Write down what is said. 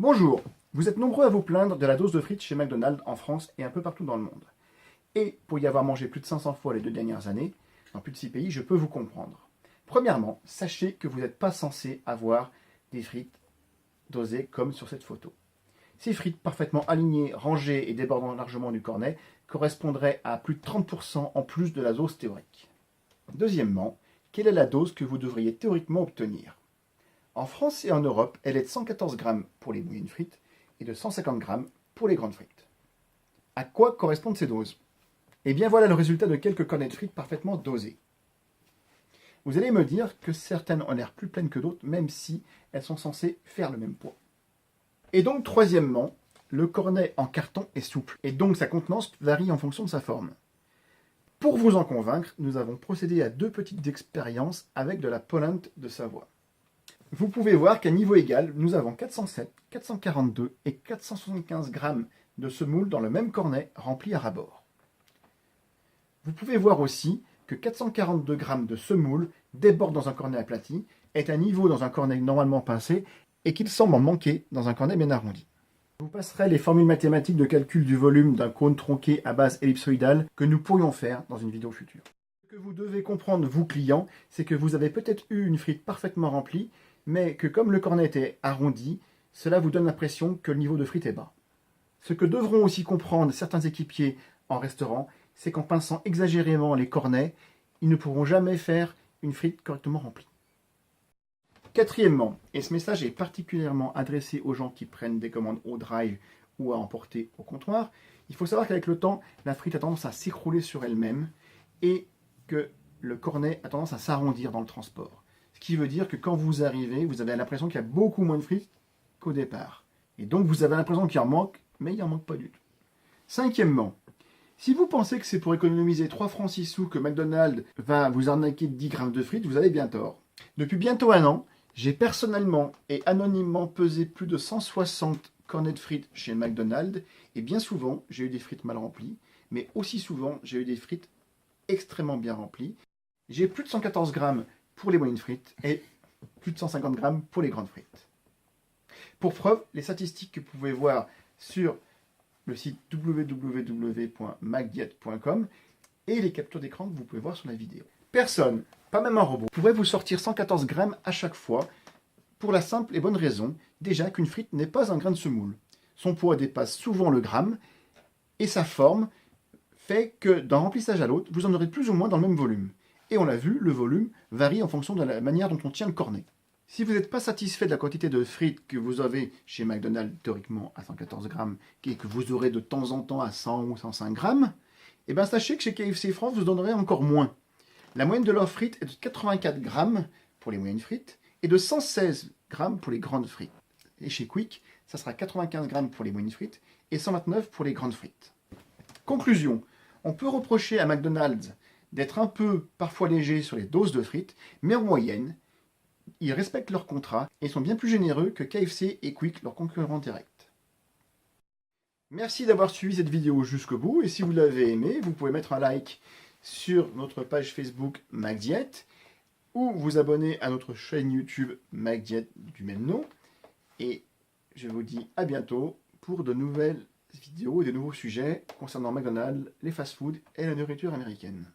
Bonjour, vous êtes nombreux à vous plaindre de la dose de frites chez McDonald's en France et un peu partout dans le monde. Et pour y avoir mangé plus de 500 fois les 2 dernières années, dans plus de 6 pays, je peux vous comprendre. Premièrement, sachez que vous n'êtes pas censé avoir des frites dosées comme sur cette photo. Ces frites parfaitement alignées, rangées et débordant largement du cornet correspondraient à plus de 30% en plus de la dose théorique. Deuxièmement, quelle est la dose que vous devriez théoriquement obtenir? En France et en Europe, elle est de 114 grammes pour les moyennes frites et de 150 grammes pour les grandes frites. À quoi correspondent ces doses? Eh bien voilà le résultat de quelques cornets de frites parfaitement dosés. Vous allez me dire que certaines ont l'air plus pleines que d'autres, même si elles sont censées faire le même poids. Et donc troisièmement, le cornet en carton est souple, et donc sa contenance varie en fonction de sa forme. Pour vous en convaincre, nous avons procédé à 2 petites expériences avec de la polenta de Savoie. Vous pouvez voir qu'à niveau égal, nous avons 407, 442 et 475 grammes de semoule dans le même cornet rempli à ras-bord. Vous pouvez voir aussi que 442 grammes de semoule déborde dans un cornet aplati, est à niveau dans un cornet normalement pincé et qu'il semble en manquer dans un cornet bien arrondi. Je vous passerai les formules mathématiques de calcul du volume d'un cône tronqué à base ellipsoïdale que nous pourrions faire dans une vidéo future. Ce que vous devez comprendre, vous clients, c'est que vous avez peut-être eu une frite parfaitement remplie, mais que comme le cornet est arrondi, cela vous donne l'impression que le niveau de frite est bas. Ce que devront aussi comprendre certains équipiers en restaurant, c'est qu'en pinçant exagérément les cornets, ils ne pourront jamais faire une frite correctement remplie. Quatrièmement, et ce message est particulièrement adressé aux gens qui prennent des commandes au drive ou à emporter au comptoir, il faut savoir qu'avec le temps, la frite a tendance à s'écrouler sur elle-même et que le cornet a tendance à s'arrondir dans le transport. Ce qui veut dire que quand vous arrivez, vous avez l'impression qu'il y a beaucoup moins de frites qu'au départ. Et donc vous avez l'impression qu'il en manque, mais il n'en manque pas du tout. Cinquièmement, si vous pensez que c'est pour économiser 3 francs 6 sous que McDonald's va vous arnaquer de 10 grammes de frites, vous avez bien tort. Depuis bientôt un an, j'ai personnellement et anonymement pesé plus de 160 cornets de frites chez McDonald's, et bien souvent, j'ai eu des frites mal remplies, mais aussi souvent, j'ai eu des frites extrêmement bien remplies. J'ai plus de 114 grammes pour les moyennes frites et plus de 150 grammes pour les grandes frites. Pour preuve, les statistiques que vous pouvez voir sur le site www.macdiet.com et les captures d'écran que vous pouvez voir sur la vidéo. Personne, pas même un robot, pourrait vous sortir 114 grammes à chaque fois pour la simple et bonne raison, déjà qu'une frite n'est pas un grain de semoule. Son poids dépasse souvent le gramme et sa forme fait que d'un remplissage à l'autre, vous en aurez plus ou moins dans le même volume. Et on l'a vu, le volume varie en fonction de la manière dont on tient le cornet. Si vous n'êtes pas satisfait de la quantité de frites que vous avez chez McDonald's, théoriquement à 114 grammes, et que vous aurez de temps en temps à 100 ou 105 grammes, eh bien sachez que chez KFC France, vous donnerez encore moins. La moyenne de leurs frites est de 84 grammes pour les moyennes frites et de 116 grammes pour les grandes frites. Et chez Quick, ça sera 95 grammes pour les moyennes frites et 129 pour les grandes frites. Conclusion, on peut reprocher à McDonald's d'être un peu parfois léger sur les doses de frites, mais en moyenne, ils respectent leur contrat et sont bien plus généreux que KFC et Quick, leurs concurrents directs. Merci d'avoir suivi cette vidéo jusqu'au bout, et si vous l'avez aimé, vous pouvez mettre un like sur notre page Facebook MacDiet, ou vous abonner à notre chaîne YouTube MacDiet du même nom, et je vous dis à bientôt pour de nouvelles vidéos et de nouveaux sujets concernant McDonald's, les fast-foods et la nourriture américaine.